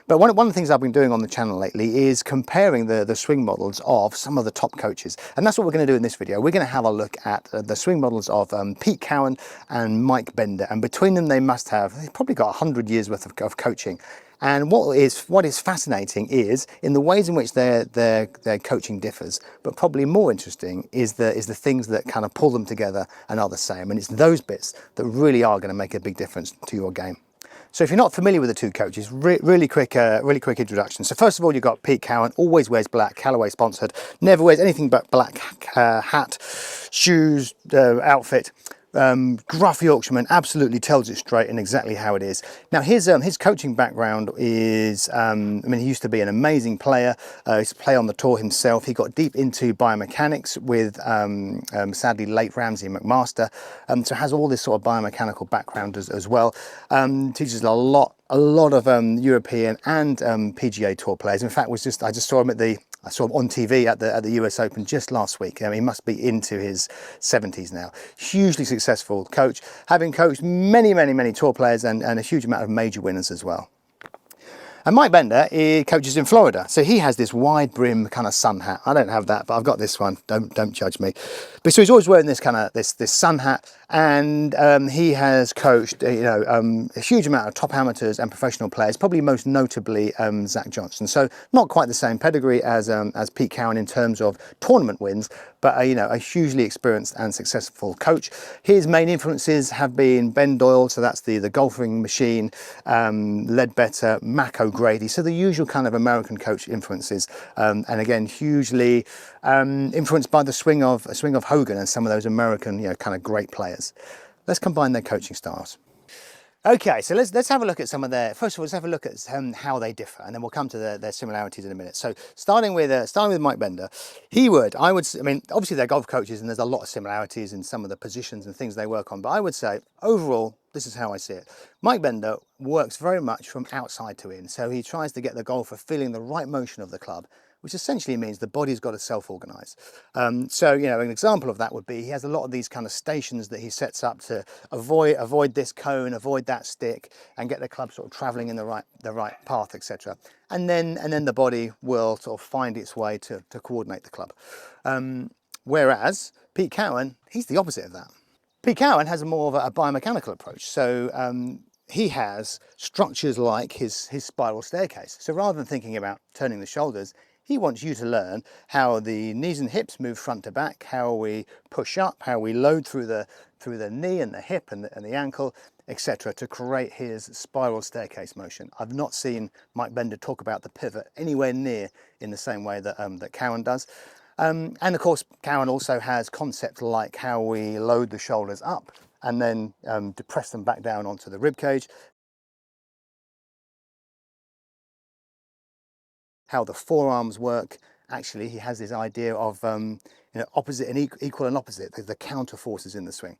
But one of the things I've been doing on the channel lately is comparing the swing models of some of the top coaches. And that's what we're going to do in this video. We're going to have a look at the swing models of Pete Cowan and Mike Bender. And between them, they've probably got 100 years worth of coaching. And what is fascinating is in the ways in which their coaching differs, but probably more interesting is the things that kind of pull them together and are the same. And it's those bits that really are going to make a big difference to your game. So if you're not familiar with the two coaches, really quick introduction. So first of all, you've got Pete Cowan, always wears black, Callaway sponsored, never wears anything but black hat, shoes, outfit. Gruff Yorkshireman, absolutely tells it straight and exactly how it is. Now his coaching background is, I mean, he used to be an amazing player. He used to play on the tour himself. He got deep into biomechanics with sadly late Ramsey McMaster, so has all this sort of biomechanical background as well. Teaches a lot of European and PGA Tour players. In fact, I just saw him I saw him on TV at the US Open just last week. He must be into his 70s now. Hugely successful coach, having coached many tour players and a huge amount of major winners as well. And Mike Bender, he coaches in Florida, so he has this wide brim kind of sun hat. I don't have that, but I've got this one. Don't judge me. But so he's always wearing this kind of this sun hat, and he has coached a huge amount of top amateurs and professional players, probably most notably Zach Johnson. So not quite the same pedigree as Pete Cowan in terms of tournament wins, but a hugely experienced and successful coach. His main influences have been Ben Doyle, so that's the golfing machine, Ledbetter, Mac O'Grady, so the usual kind of American coach influences, and again hugely influenced by the swing of Hogan and some of those American kind of great players. Let's combine their coaching styles. Okay, so let's have a look at some of first of all, let's have a look at how they differ, and then we'll come to their similarities in a minute. So starting with Mike Bender, I mean, obviously they're golf coaches and there's a lot of similarities in some of the positions and things they work on, but I would say overall, this is how I see it. Mike Bender works very much from outside to in, so he tries to get the golfer feeling the right motion of the club, which essentially means the body's got to self-organize. So, an example of that would be he has a lot of these kind of stations that he sets up to avoid this cone, avoid that stick, and get the club sort of traveling in the right path, etc. And then the body will sort of find its way to coordinate the club. Whereas Pete Cowan, he's the opposite of that. Pete Cowan has more of a biomechanical approach. So he has structures like his spiral staircase. So rather than thinking about turning the shoulders, he wants you to learn how the knees and hips move front to back, how we push up, how we load through the knee and the hip and the ankle, etc., to create his spiral staircase motion. I've not seen Mike Bender talk about the pivot anywhere near in the same way that Cowan does. And of course, Cowan also has concepts like how we load the shoulders up and then depress them back down onto the rib cage. How the forearms work. Actually, he has this idea of opposite and equal and opposite, the counter forces in the swing.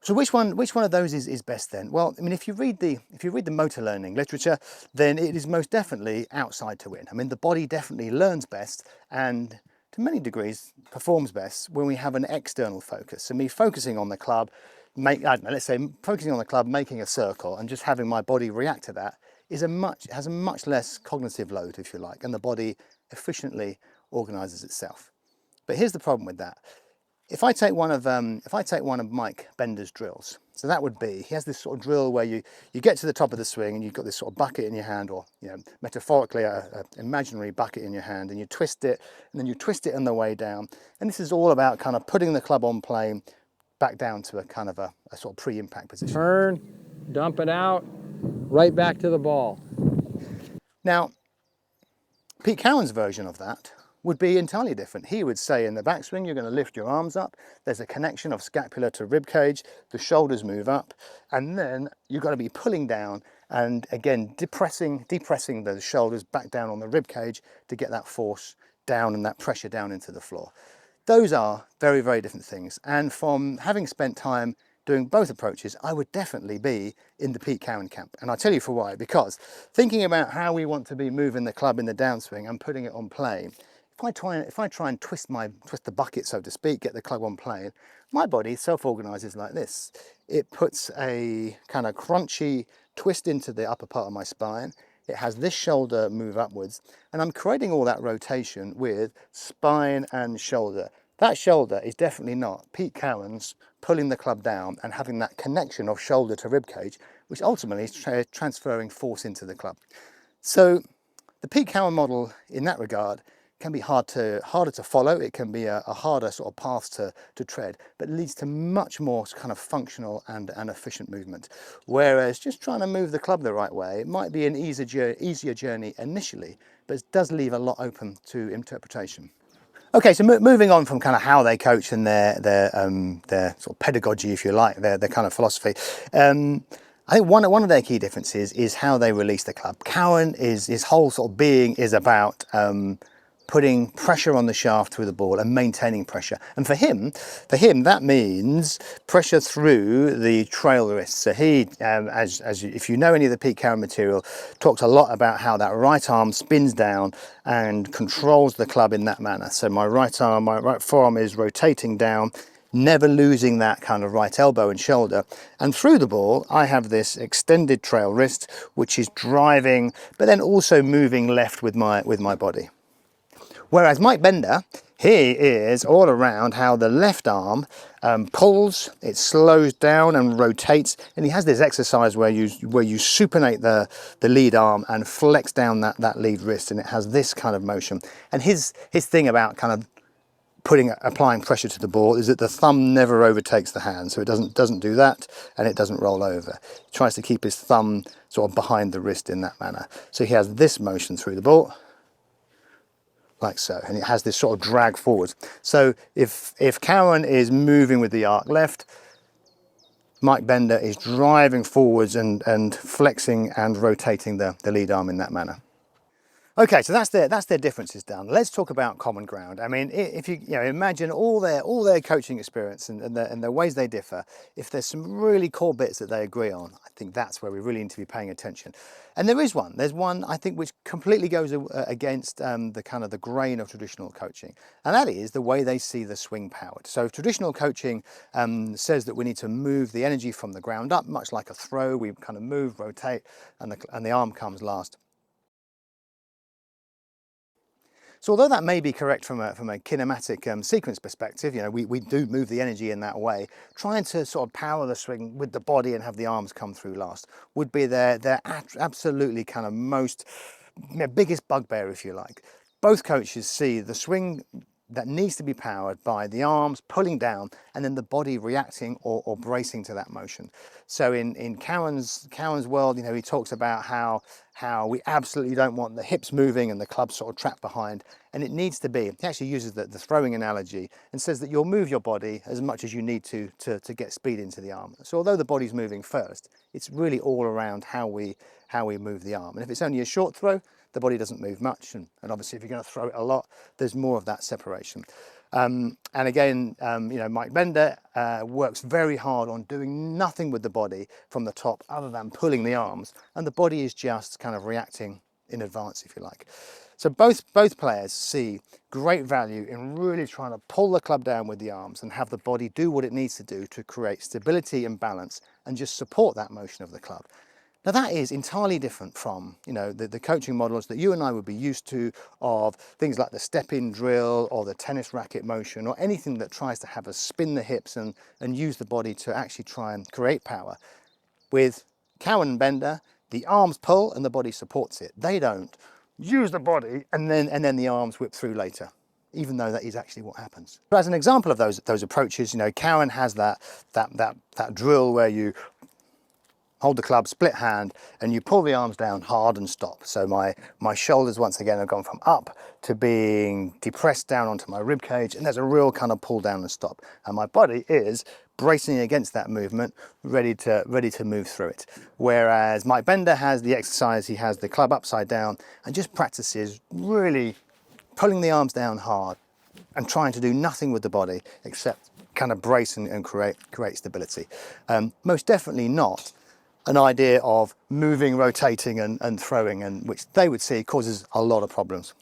So which one of those is best then? Well, I mean, if you read the motor learning literature, then it is most definitely outside to in. I mean, the body definitely learns best and to many degrees performs best when we have an external focus. So me focusing on the club, let's say focusing on the club, making a circle and just having my body react to that has a much less cognitive load, if you like, and the body efficiently organizes itself. But here's the problem with that. If I take one of Mike Bender's drills, so that would be, he has this sort of drill where you get to the top of the swing and you've got this sort of bucket in your hand, or metaphorically an imaginary bucket in your hand, and you twist it, and then you twist it on the way down. And this is all about kind of putting the club on plane back down to a kind of a sort of pre-impact position. Turn, dump it out, right back to the ball. Now, Pete Cowan's version of that would be entirely different. He would say in the backswing, you're going to lift your arms up. There's a connection of scapula to rib cage. The shoulders move up, and then you've got to be pulling down and again depressing the shoulders back down on the rib cage to get that force down and that pressure down into the floor. Those are very, very different things. And from having spent time doing both approaches, I would definitely be in the Pete Cowan camp. And I'll tell you for why. Because thinking about how we want to be moving the club in the downswing and putting it on plane, if I try and twist the bucket, so to speak, get the club on plane, my body self-organizes like this. It puts a kind of crunchy twist into the upper part of my spine. It has this shoulder move upwards, and I'm creating all that rotation with spine and shoulder. That shoulder is definitely not Pete Cowan's pulling the club down and having that connection of shoulder to rib cage, which ultimately is transferring force into the club. So the Pete Cowan model in that regard can be harder to follow. It can be a harder sort of path to tread, but leads to much more kind of functional and efficient movement. Whereas just trying to move the club the right way, it might be an easier journey initially, but it does leave a lot open to interpretation. Okay, so moving on from kind of how they coach and their sort of pedagogy, if you like, their kind of philosophy. I think one of their key differences is how they release the club. Cowan his whole sort of being is about putting pressure on the shaft through the ball and maintaining pressure. And for him, that means pressure through the trail wrist. So he, if you know any of the Pete Cowan material, talks a lot about how that right arm spins down and controls the club in that manner. So my right forearm is rotating down, never losing that kind of right elbow and shoulder. And through the ball, I have this extended trail wrist, which is driving, but then also moving left with my body. Whereas Mike Bender, he is all around how the left arm pulls, it slows down and rotates, and he has this exercise where you supinate the lead arm and flex down that lead wrist, and it has this kind of motion. And his thing about kind of applying pressure to the ball is that the thumb never overtakes the hand, so it doesn't do that, and it doesn't roll over. He tries to keep his thumb sort of behind the wrist in that manner. So he has this motion through the ball, like so, and it has this sort of drag forward. So if Cowan is moving with the arc left, Mike Bender is driving forwards and flexing and rotating the lead arm in that manner. Okay, so that's their differences done. Let's talk about common ground. I mean, if you imagine all their coaching experience and the ways they differ, if there's some really core bits that they agree on, I think that's where we really need to be paying attention. And there is one. There's one I think which completely goes against the kind of the grain of traditional coaching, and that is the way they see the swing powered. So traditional coaching says that we need to move the energy from the ground up, much like a throw. We kind of move, rotate, and the arm comes last. So although that may be correct from a kinematic sequence perspective, we do move the energy in that way, trying to sort of power the swing with the body and have the arms come through last would be their absolutely kind of most biggest bugbear, if you like. Both coaches see the swing that needs to be powered by the arms pulling down and then the body reacting or bracing to that motion. So in Cowan's world, he talks about how we absolutely don't want the hips moving and the club sort of trapped behind, and it needs to be. He actually uses the throwing analogy and says that you'll move your body as much as you need to get speed into the arm. So although the body's moving first, it's really all around how we move the arm. And if it's only a short throw, the body doesn't move much, and obviously if you're going to throw it a lot, there's more of that separation. And again, Mike Bender works very hard on doing nothing with the body from the top other than pulling the arms, and the body is just kind of reacting in advance, if you like. So both players see great value in really trying to pull the club down with the arms and have the body do what it needs to do to create stability and balance and just support that motion of the club. Now that is entirely different from, the coaching models that you and I would be used to of things like the step-in drill or the tennis racket motion or anything that tries to have us spin the hips and use the body to actually try and create power. With Cowan and Bender, the arms pull and the body supports it. They don't use the body and then the arms whip through later, even though that is actually what happens. But as an example of those approaches, Cowan has that drill where you hold the club, split hand, and you pull the arms down hard and stop. So my shoulders once again have gone from up to being depressed down onto my rib cage, and there's a real kind of pull down and stop. And my body is bracing against that movement, ready to move through it. Whereas Mike Bender has the exercise, he has the club upside down and just practices really pulling the arms down hard and trying to do nothing with the body except kind of brace and create stability. Most definitely not an idea of moving, rotating and throwing, and which they would see causes a lot of problems.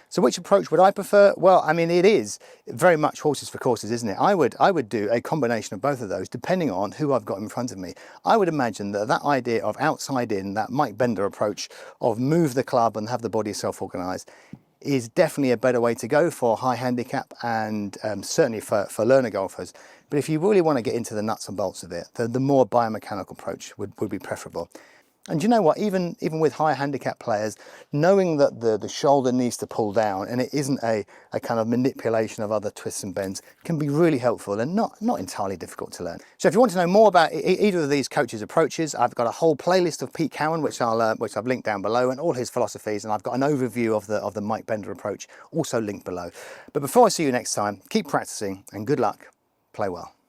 So which approach would I prefer? Well, I mean, it is very much horses for courses, isn't it? I would do a combination of both of those depending on who I've got in front of me. I would imagine that that idea of outside in, that Mike Bender approach of move the club and have the body self-organised, is definitely a better way to go for high handicap and certainly for learner golfers. But if you really want to get into the nuts and bolts of it, the more biomechanical approach would be preferable. And you know what, even with higher handicap players, knowing that the shoulder needs to pull down and it isn't a kind of manipulation of other twists and bends can be really helpful and not entirely difficult to learn. So if you want to know more about either of these coaches' approaches, I've got a whole playlist of Pete Cowan, which I've linked down below, and all his philosophies, and I've got an overview of the Mike Bender approach also linked below. But before I see you next time, keep practicing and good luck, play well.